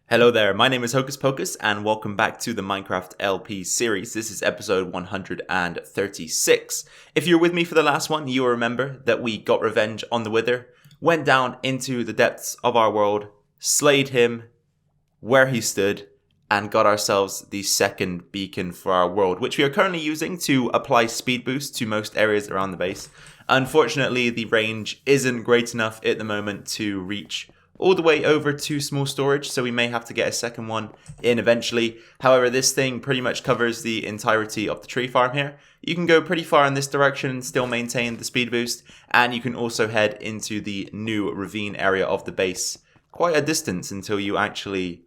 Hello there, my name is Hocus Pocus and welcome back to the Minecraft LP series. This is episode 136. If you're with me for the last one, you'll remember that we got revenge on the Wither, went down into the depths of our world, slayed him where he stood, and got ourselves the second beacon for our world, which we are currently using to apply speed boost to most areas around the base. Unfortunately, the range isn't great enough at the moment to reach all the way over to small storage, so we may have to get a second one in eventually. However, this thing pretty much covers the entirety of the tree farm here. You can go pretty far in this direction and still maintain the speed boost, and you can also head into the new ravine area of the base quite a distance until you actually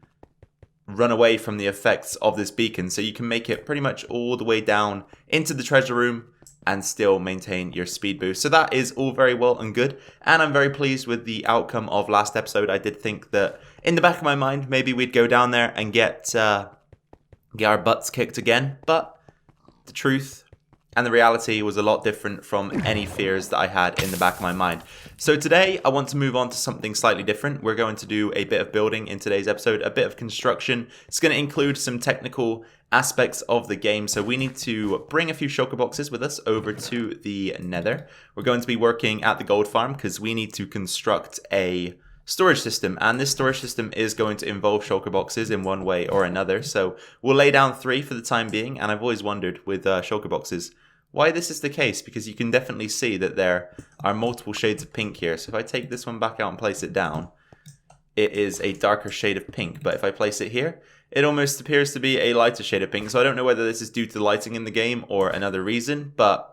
run away from the effects of this beacon. So you can make it pretty much all the way down into the treasure room and still maintain your speed boost. So that is all very well and good, and I'm very pleased with the outcome of last episode. I did think that in the back of my mind maybe we'd go down there and get our butts kicked again, but the truth and the reality was a lot different from any fears that I had in the back of my mind. So today I want to move on to something slightly different. We're going to do a bit of building in today's episode, a bit of construction. It's going to include some technical aspects of the game. So we need to bring a few shulker boxes with us over to the Nether. We're going to be working at the gold farm because we need to construct a storage system, and this storage system is going to involve shulker boxes in one way or another. So we'll lay down 3 for the time being, and I've always wondered with shulker boxes why this is the case, because you can definitely see that there are multiple shades of pink here. So if I take this one back out and place it down, it is a darker shade of pink, but if I place it here, it almost appears to be a lighter shade of pink. So I don't know whether this is due to the lighting in the game or another reason, but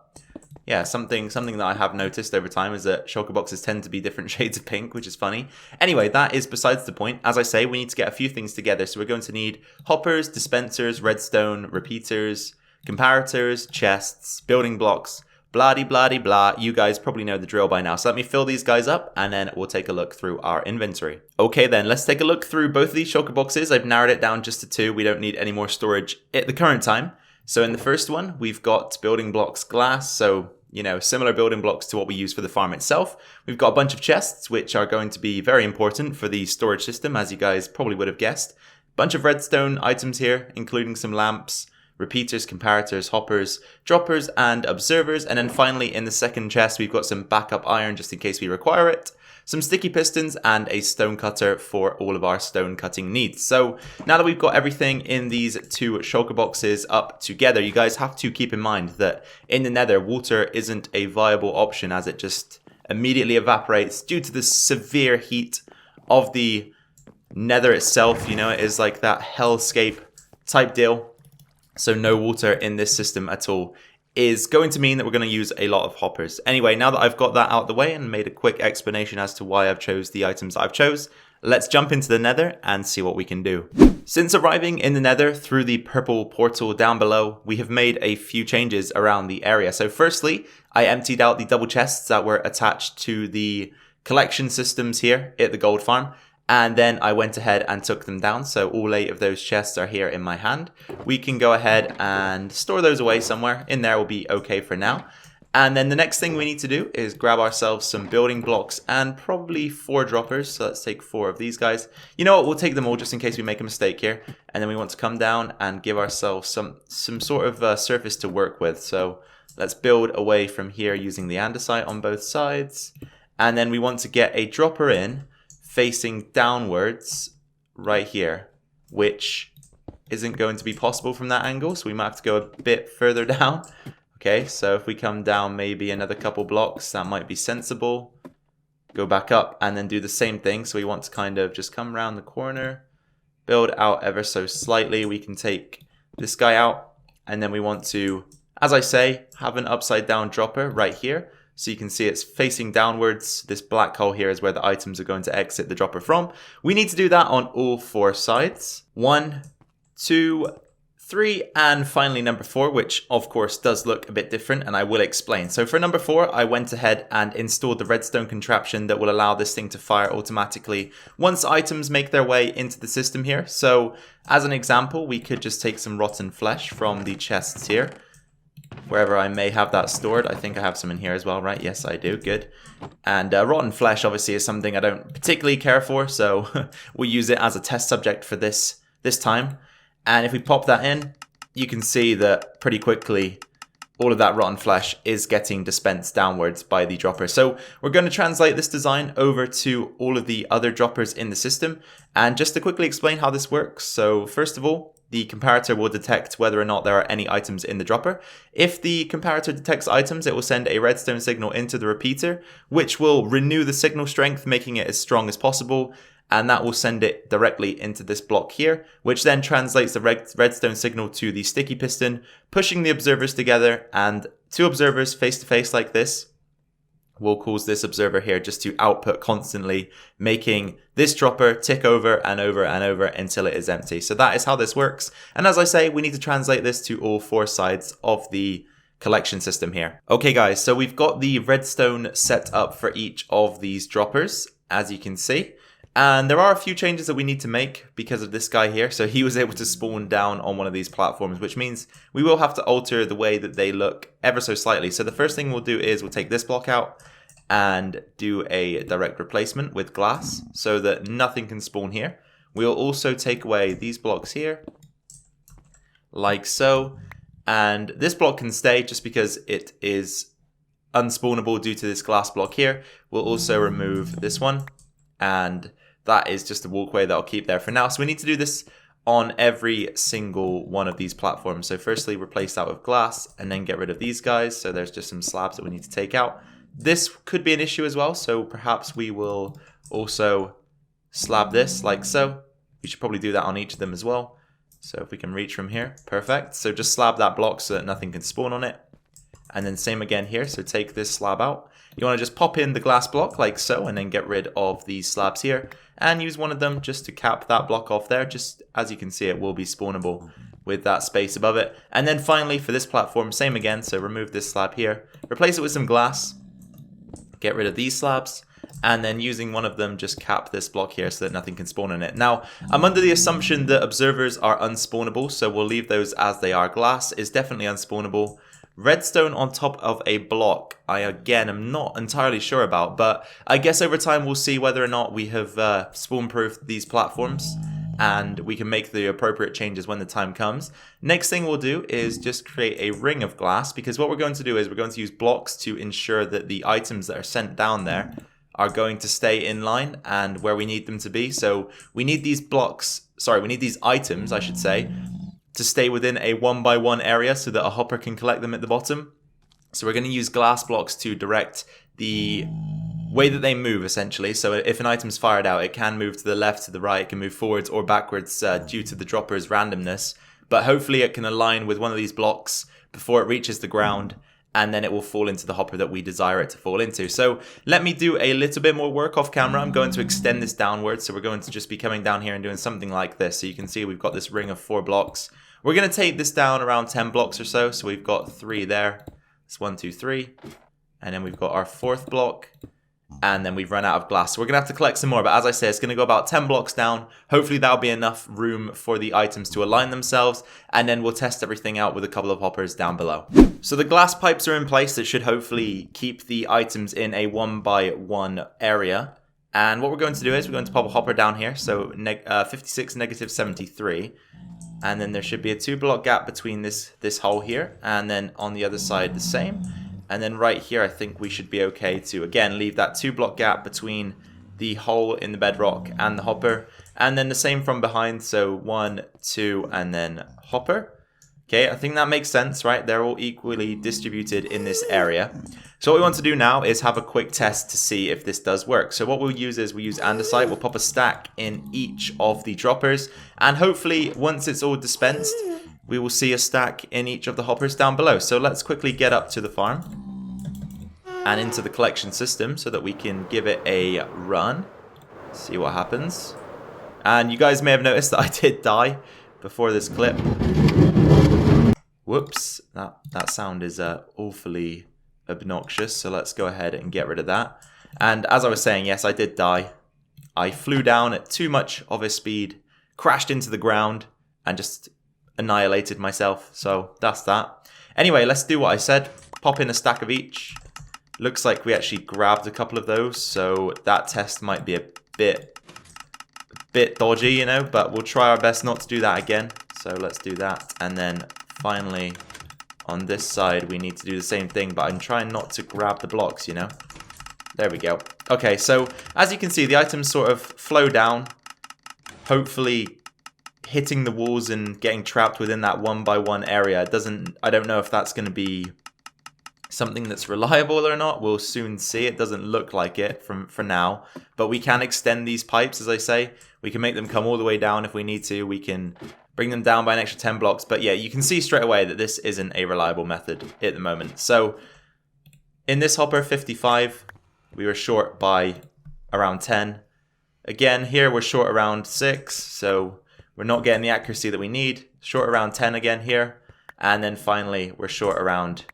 yeah, something that I have noticed over time is that shulker boxes tend to be different shades of pink, which is funny. Anyway, that is besides the point. As I say, we need to get a few things together. So we're going to need hoppers, dispensers, redstone, repeaters, comparators, chests, building blocks, blah-de-blah-de-blah. You guys probably know the drill by now. So let me fill these guys up and then we'll take a look through our inventory. Okay then, let's take a look through both of these shulker boxes. I've narrowed it down just to 2. We don't need any more storage at the current time. So in the first one, we've got building blocks glass. So, you know, similar building blocks to what we use for the farm itself. We've got a bunch of chests, which are going to be very important for the storage system, as you guys probably would have guessed. Bunch of redstone items here, including some lamps, repeaters, comparators, hoppers, droppers, and observers. And then finally, in the second chest, we've got some backup iron just in case we require it, some sticky pistons, and a stone cutter for all of our stone cutting needs. So now that we've got everything in these 2 shulker boxes up together, you guys have to keep in mind that in the Nether, water isn't a viable option as it just immediately evaporates due to the severe heat of the Nether itself. You know, it is like that hellscape type deal. So no water in this system at all is going to mean that we're going to use a lot of hoppers. Anyway, now that I've got that out of the way and made a quick explanation as to why I've chose the items that I've chose, let's jump into the Nether and see what we can do. Since arriving in the Nether through the purple portal down below, we have made a few changes around the area. So firstly, I emptied out the double chests that were attached to the collection systems here at the gold farm. And then I went ahead and took them down. So all 8 of those chests are here in my hand. We can go ahead and store those away somewhere. In there will be okay for now. And then the next thing we need to do is grab ourselves some building blocks and probably 4 droppers. So let's take 4 of these guys. You know what? We'll take them all just in case we make a mistake here. And then we want to come down and give ourselves some sort of surface to work with. So let's build away from here using the andesite on both sides. And then we want to get a dropper in facing downwards right here, which isn't going to be possible from that angle, so we might have to go a bit further down. Okay, so if we come down maybe another couple blocks, that might be sensible. Go back up and then do the same thing. So we want to kind of just come around the corner, build out ever so slightly. We can take this guy out, and then we want to, as I say, have an upside down dropper right here. So you can see it's facing downwards. This black hole here is where the items are going to exit the dropper from. We need to do that on all 4 sides. 1, 2, 3, and finally number 4, which of course does look a bit different, and I will explain. So for number 4, I went ahead and installed the redstone contraption that will allow this thing to fire automatically once items make their way into the system here. So as an example, we could just take some rotten flesh from the chests here, wherever I may have that stored. I think I have some in here as well, right? Yes, I do. Good. And rotten flesh obviously is something I don't particularly care for, so we'll use it as a test subject for this time. And if we pop that in, you can see that pretty quickly all of that rotten flesh is getting dispensed downwards by the dropper. So we're going to translate this design over to all of the other droppers in the system. And just to quickly explain how this works. So first of all, the comparator will detect whether or not there are any items in the dropper. If the comparator detects items, it will send a redstone signal into the repeater, which will renew the signal strength, making it as strong as possible. And that will send it directly into this block here, which then translates the redstone signal to the sticky piston, pushing the observers together, and two observers face to face like this will cause this observer here just to output constantly, making this dropper tick over and over and over until it is empty. So that is how this works. And as I say, we need to translate this to all four sides of the collection system here. Okay guys, so we've got the redstone set up for each of these droppers, as you can see. And there are a few changes that we need to make because of this guy here. So he was able to spawn down on one of these platforms, which means we will have to alter the way that they look ever so slightly. So the first thing we'll do is we'll take this block out and do a direct replacement with glass so that nothing can spawn here. We'll also take away these blocks here, like so. And this block can stay just because it is unspawnable due to this glass block here. We'll also remove this one, and that is just a walkway that I'll keep there for now. So we need to do this on every single one of these platforms. So firstly, replace that with glass and then get rid of these guys. So there's just some slabs that we need to take out. This could be an issue as well. So perhaps we will also slab this like so. We should probably do that on each of them as well. So if we can reach from here, perfect. So just slab that block so that nothing can spawn on it. And then same again here. So take this slab out. You want to just pop in the glass block like so and then get rid of these slabs here and use one of them just to cap that block off there. Just as you can see, it will be spawnable with that space above it. And then finally for this platform, same again. So remove this slab here, replace it with some glass, get rid of these slabs, and then using one of them just cap this block here so that nothing can spawn in it. Now, I'm under the assumption that observers are unspawnable, so we'll leave those as they are. Glass is definitely unspawnable. Redstone on top of a block, I again am not entirely sure about, but I guess over time we'll see whether or not we have spawn-proofed these platforms and we can make the appropriate changes when the time comes. Next thing we'll do is just create a ring of glass, because what we're going to do is we're going to use blocks to ensure that the items that are sent down there are going to stay in line and where we need them to be. So we need these we need these items, I should say, to stay within a 1x1 area so that a hopper can collect them at the bottom. So we're going to use glass blocks to direct the way that they move, essentially. So if an item's fired out, it can move to the left, to the right, it can move forwards or backwards due to the dropper's randomness. But hopefully it can align with one of these blocks before it reaches the ground, and then it will fall into the hopper that we desire it to fall into. So let me do a little bit more work off camera. I'm going to extend this downwards. So we're going to just be coming down here and doing something like this. So you can see we've got this ring of 4 blocks. We're going to take this down around 10 blocks or so. So we've got 3 there. It's 1, 2, 3. And then we've got our 4th block. And then we've run out of glass. So we're going to have to collect some more. But as I say, it's going to go about 10 blocks down. Hopefully that'll be enough room for the items to align themselves. And then we'll test everything out with a couple of hoppers down below. So the glass pipes are in place that should hopefully keep the items in a 1x1 area. And what we're going to do is we're going to pop a hopper down here. So 56, negative 73. And then there should be a 2-block gap between this hole here. And then on the other side the same. And then right here, I think we should be okay to, again, leave that 2-block gap between the hole in the bedrock and the hopper. And then the same from behind. So 1, 2, and then hopper. Okay, I think that makes sense, right? They're all equally distributed in this area. So what we want to do now is have a quick test to see if this does work. So what we'll use is we'll use andesite. We'll pop a stack in each of the droppers. And hopefully, once it's all dispensed, we will see a stack in each of the hoppers down below. So let's quickly get up to the farm and into the collection system so that we can give it a run. See what happens. And you guys may have noticed that I did die before this clip. Whoops, that sound is awfully obnoxious. So let's go ahead and get rid of that. And as I was saying, yes, I did die. I flew down at too much of a speed, crashed into the ground, and just annihilated myself. So that's that. Anyway, let's do what I said. Pop in a stack of each. Looks like we actually grabbed a couple of those, so that test might be a bit dodgy, you know, but we'll try our best not to do that again. So let's do that. And then finally, on this side, we need to do the same thing, but I'm trying not to grab the blocks, you know. There we go. Okay, so as you can see, the items sort of flow down, hopefully hitting the walls and getting trapped within that 1x1 area. I don't know if that's going to be something that's reliable or not. We'll soon see. It doesn't look like it for now, but we can extend these pipes, as I say. We can make them come all the way down if we need to. We can bring them down by an extra 10 blocks, but yeah, you can see straight away that this isn't a reliable method at the moment. So in this hopper 55, we were short by around 10. Again, here we're short around 6, so we're not getting the accuracy that we need. Short around 10 again here, and then finally we're short around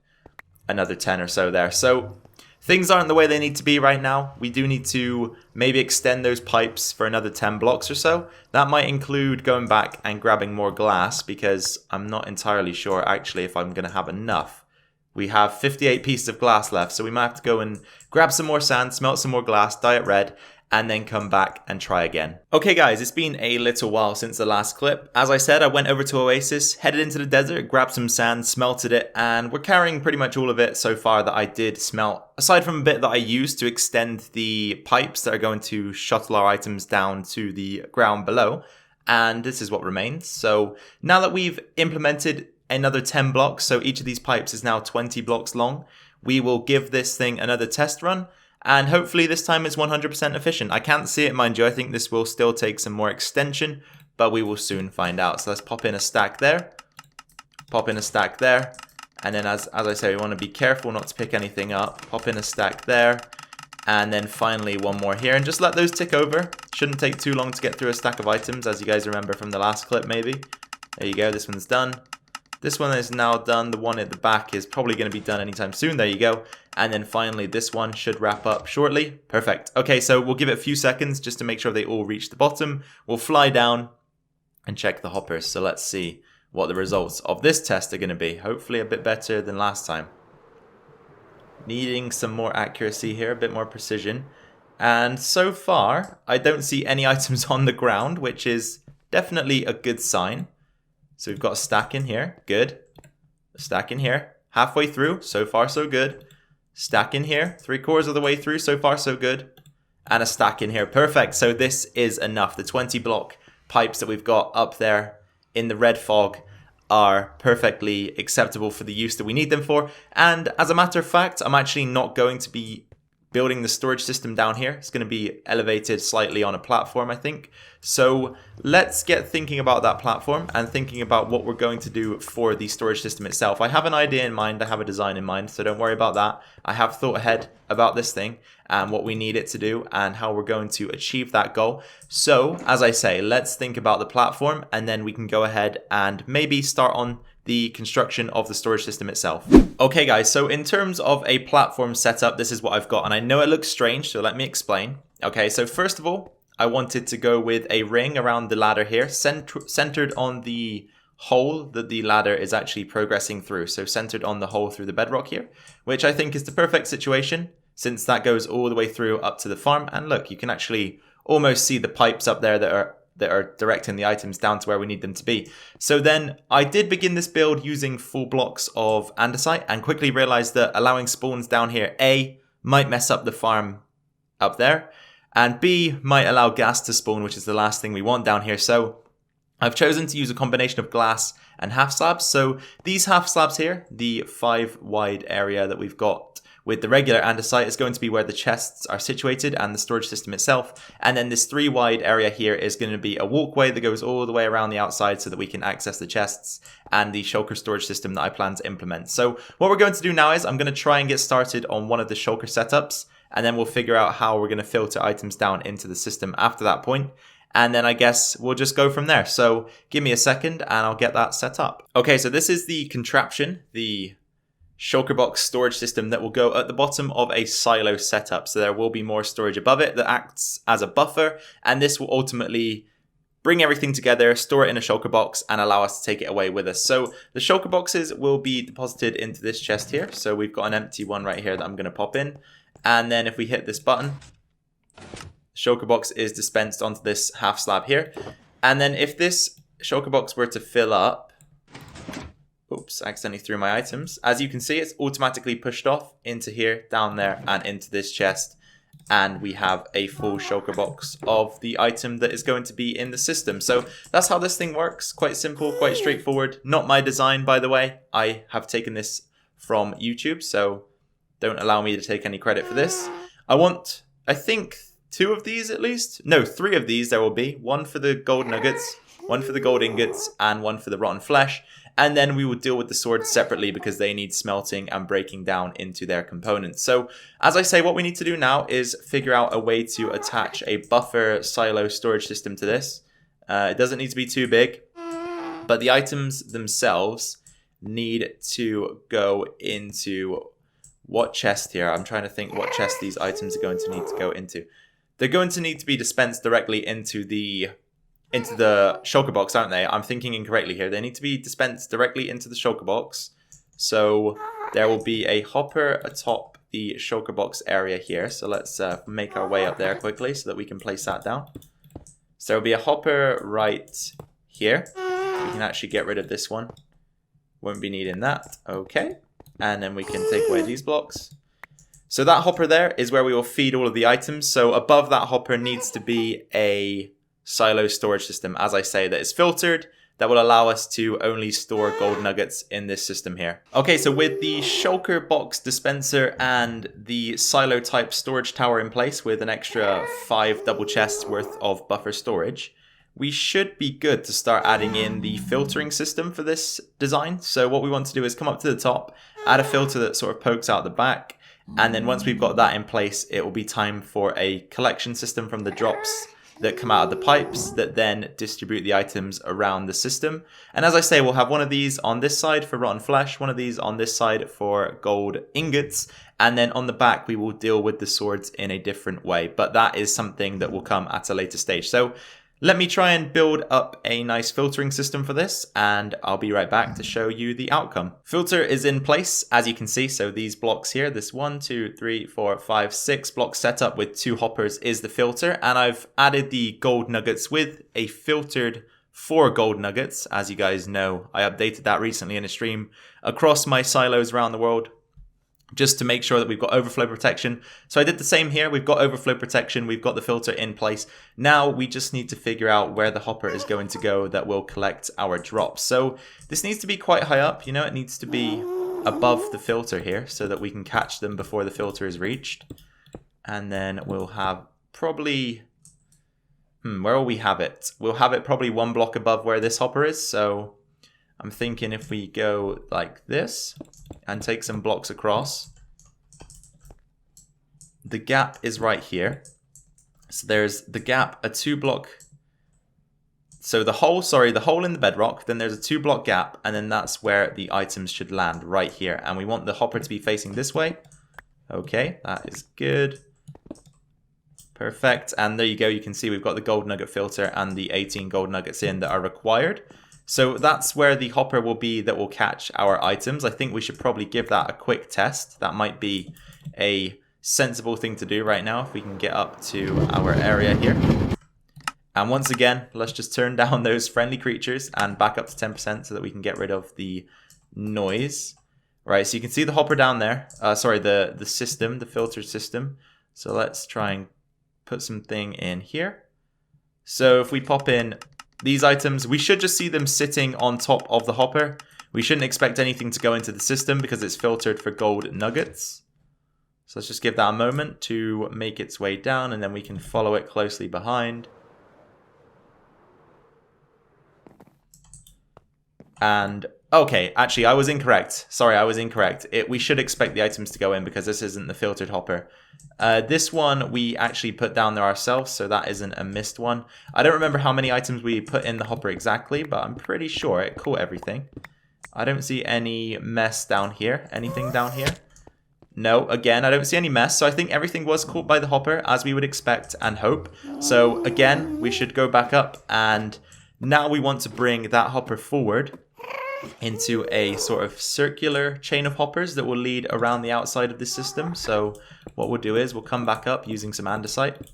another 10 or so there. So things aren't the way they need to be right now. We do need to maybe extend those pipes for another 10 blocks or so. That might include going back and grabbing more glass, because I'm not entirely sure actually if I'm going to have enough. We have 58 pieces of glass left, so we might have to go and grab some more sand, smelt some more glass, dye it red, and then come back and try again. Okay guys, it's been a little while since the last clip. As I said, I went over to Oasis, headed into the desert, grabbed some sand, smelted it, and we're carrying pretty much all of it so far that I did smelt, aside from a bit that I used to extend the pipes that are going to shuttle our items down to the ground below. And this is what remains. So now that we've implemented another 10 blocks, so each of these pipes is now 20 blocks long, we will give this thing another test run. And hopefully this time it's 100% efficient. I can't see it, mind you. I think this will still take some more extension, but we will soon find out. So let's pop in a stack there. Pop in a stack there. And then as I say, we want to be careful not to pick anything up. Pop in a stack there. And then finally one more here. And just let those tick over. Shouldn't take too long to get through a stack of items, as you guys remember from the last clip maybe. There you go, this one's done. This one is now done. The one at the back is probably going to be done anytime soon. There you go. And then finally, this one should wrap up shortly. Perfect. Okay, so we'll give it a few seconds just to make sure they all reach the bottom. We'll fly down and check the hoppers. So let's see what the results of this test are going to be. Hopefully a bit better than last time. Needing some more accuracy here, a bit more precision. And so far, I don't see any items on the ground, which is definitely a good sign. So we've got a stack in here, good. A stack in here, halfway through, so far so good. Stack in here, 3/4 of the way through, so far so good. And a stack in here, perfect. So this is enough. The 20 block pipes that we've got up there in the red fog are perfectly acceptable for the use that we need them for. And as a matter of fact, I'm actually not going to be building the storage system down here. It's going to be elevated slightly on a platform, I think. So let's get thinking about that platform and thinking about what we're going to do for the storage system itself. I have an idea in mind, I have a design in mind, so don't worry about that. I have thought ahead about this thing and what we need it to do and how we're going to achieve that goal. So as I say, let's think about the platform and then we can go ahead and maybe start on the construction of the storage system itself. Okay guys, so in terms of a platform setup, this is what I've got, and I know it looks strange, so let me explain. Okay, so first of all, I wanted to go with a ring around the ladder here, centered on the hole that the ladder is actually progressing through, so centered on the hole through the bedrock here, which I think is the perfect situation, since that goes all the way through up to the farm. And look, you can actually almost see the pipes up there that are directing the items down to where we need them to be. So then I did begin this build using full blocks of andesite and quickly realized that allowing spawns down here, A, might mess up the farm up there, and B, might allow gas to spawn, which is the last thing we want down here. So I've chosen to use a combination of glass and half slabs. So these half slabs here, the 5 wide area that we've got with the regular andesite, is going to be where the chests are situated and the storage system itself. And then this 3 wide area here is going to be a walkway that goes all the way around the outside so that we can access the chests and the shulker storage system that I plan to implement. So what we're going to do now is I'm going to try and get started on one of the shulker setups, and then we'll figure out how we're going to filter items down into the system after that point. And then I guess we'll just go from there. So give me a second and I'll get that set up. Okay, so this is the contraption, the shulker box storage system that will go at the bottom of a silo setup. So there will be more storage above it that acts as a buffer, and this will ultimately bring everything together, store it in a shulker box, and allow us to take it away with us. So the shulker boxes will be deposited into this chest here. So we've got an empty one right here that I'm going to pop in. And then if we hit this button, the shulker box is dispensed onto this half slab here. And then if this shulker box were to fill up, oops, I accidentally threw my items. As you can see, it's automatically pushed off into here, down there, and into this chest. And we have a full shulker box of the item that is going to be in the system. So that's how this thing works. Quite simple, quite straightforward. Not my design, by the way. I have taken this from YouTube, so don't allow me to take any credit for this. I want, I think, 2 of these at least. No, 3 of these there will be. 1 for the gold nuggets, 1 for the gold ingots, and 1 for the rotten flesh. And then we will deal with the swords separately because they need smelting and breaking down into their components. So, as I say, what we need to do now is figure out a way to attach a buffer silo storage system to this. It doesn't need to be too big, but the items themselves need to go into what chest here? I'm trying to think what chest these items are going to need to go into. They're going to need to be dispensed directly into the shulker box, aren't they? I'm thinking incorrectly here. They need to be dispensed directly into the shulker box. So there will be a hopper atop the shulker box area here. So let's make our way up there quickly so that we can place that down. So there will be a hopper right here. We can actually get rid of this one. Won't be needing that. Okay. And then we can take away these blocks. So that hopper there is where we will feed all of the items. So above that hopper needs to be a silo storage system, as I say, that is filtered, that will allow us to only store gold nuggets in this system here. Okay, so with the shulker box dispenser and the silo type storage tower in place with an extra 5 double chests worth of buffer storage, we should be good to start adding in the filtering system for this design. So what we want to do is come up to the top, add a filter that sort of pokes out the back, and then once we've got that in place, it will be time for a collection system from the drops that come out of the pipes that then distribute the items around the system. And as I say, we'll have one of these on this side for rotten flesh, one of these on this side for gold ingots, and then on the back we will deal with the swords in a different way. But that is something that will come at a later stage. So let me try and build up a nice filtering system for this, and I'll be right back to show you the outcome. Filter is in place, as you can see. So these blocks here, this 1, 2, 3, 4, 5, 6 block setup with 2 hoppers is the filter. And I've added the gold nuggets with a filtered 4 gold nuggets. As you guys know, I updated that recently in a stream across my silos around the world, just to make sure that we've got overflow protection. So I did the same here. We've got overflow protection. We've got the filter in place. Now we just need to figure out where the hopper is going to go that will collect our drops. So this needs to be quite high up. You know, it needs to be above the filter here so that we can catch them before the filter is reached. And then we'll have probably, where will we have it? We'll have it probably 1 block above where this hopper is. So I'm thinking if we go like this and take some blocks across, the gap is right here. So there's the gap, a 2 block. So the hole in the bedrock, then there's a 2 block gap, and then that's where the items should land right here. And we want the hopper to be facing this way. Okay, that is good. Perfect. And there you go. You can see we've got the gold nugget filter and the 18 gold nuggets in that are required. So that's where the hopper will be that will catch our items. I think we should probably give that a quick test. That might be a sensible thing to do right now if we can get up to our area here. And once again, let's just turn down those friendly creatures and back up to 10% so that we can get rid of the noise. Right, so you can see the hopper down there. The system, the filter system. So let's try and put something in here. So if we pop in these items, we should just see them sitting on top of the hopper. We shouldn't expect anything to go into the system because it's filtered for gold nuggets. So let's just give that a moment to make its way down, and then we can follow it closely behind. And okay, actually I was incorrect. Sorry, I was incorrect. We should expect the items to go in because this isn't the filtered hopper. This one we actually put down there ourselves, so that isn't a missed one. I don't remember how many items we put in the hopper exactly, but I'm pretty sure it caught everything. I don't see any mess down here. Anything down here? No, again, I don't see any mess. So I think everything was caught by the hopper, as we would expect and hope. So again, we should go back up, and now we want to bring that hopper forward into a sort of circular chain of hoppers that will lead around the outside of the system. So what we'll do is we'll come back up using some andesite,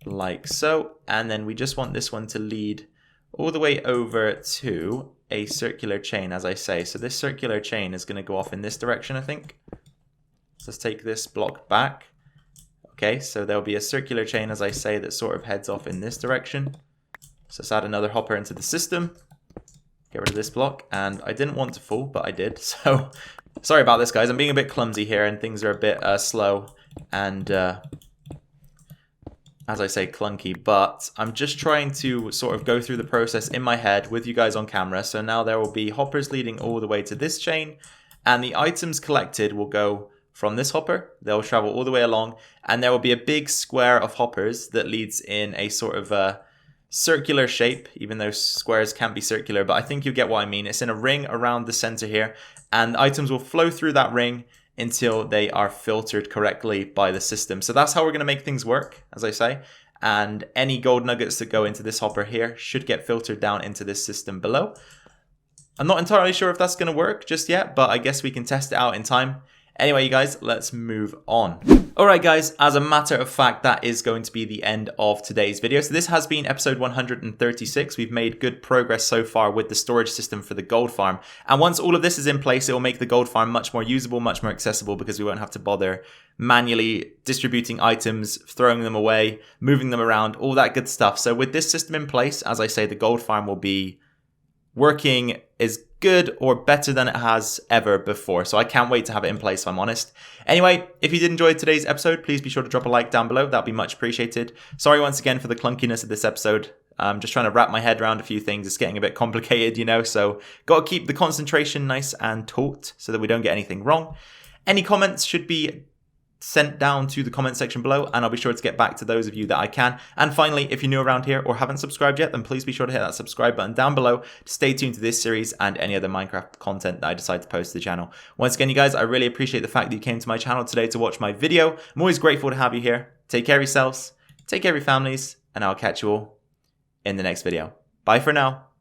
like so, and then we just want this one to lead all the way over to a circular chain, as I say. So this circular chain is going to go off in this direction, I think. So let's take this block back. Okay, so there'll be a circular chain, as I say, that sort of heads off in this direction. So let's add another hopper into the system. Get rid of this block, and I didn't want to fall, but I did. So sorry about this, guys. I'm being a bit clumsy here, and things are a bit slow and, as I say, clunky. But I'm just trying to sort of go through the process in my head with you guys on camera. So now there will be hoppers leading all the way to this chain, and the items collected will go from this hopper. They'll travel all the way along, and there will be a big square of hoppers that leads in a sort of circular shape, even though squares can't be circular, but I think you get what I mean. It's in a ring around the center here, and items will flow through that ring until they are filtered correctly by the system. So that's how we're going to make things work, as I say. And any gold nuggets that go into this hopper here should get filtered down into this system below. I'm not entirely sure if that's going to work just yet, but I guess we can test it out in time. Anyway, you guys, let's move on. Alright guys, as a matter of fact, that is going to be the end of today's video. So this has been episode 136. We've made good progress so far with the storage system for the gold farm. And once all of this is in place, it will make the gold farm much more usable, much more accessible, because we won't have to bother manually distributing items, throwing them away, moving them around, all that good stuff. So with this system in place, as I say, the gold farm will be working as good or better than it has ever before. So I can't wait to have it in place, if I'm honest. Anyway, if you did enjoy today's episode, please be sure to drop a like down below. That'd be much appreciated. Sorry once again for the clunkiness of this episode. I'm just trying to wrap my head around a few things. It's getting a bit complicated, you know, so got to keep the concentration nice and taut so that we don't get anything wrong. Any comments should be sent down to the comment section below, and I'll be sure to get back to those of you that I can. And finally, if you're new around here or haven't subscribed yet, then please be sure to hit that subscribe button down below to stay tuned to this series and any other Minecraft content that I decide to post to the channel. Once again, you guys, I really appreciate the fact that you came to my channel today to watch my video. I'm always grateful to have you here. Take care of yourselves, take care of your families, and I'll catch you all in the next video. Bye for now.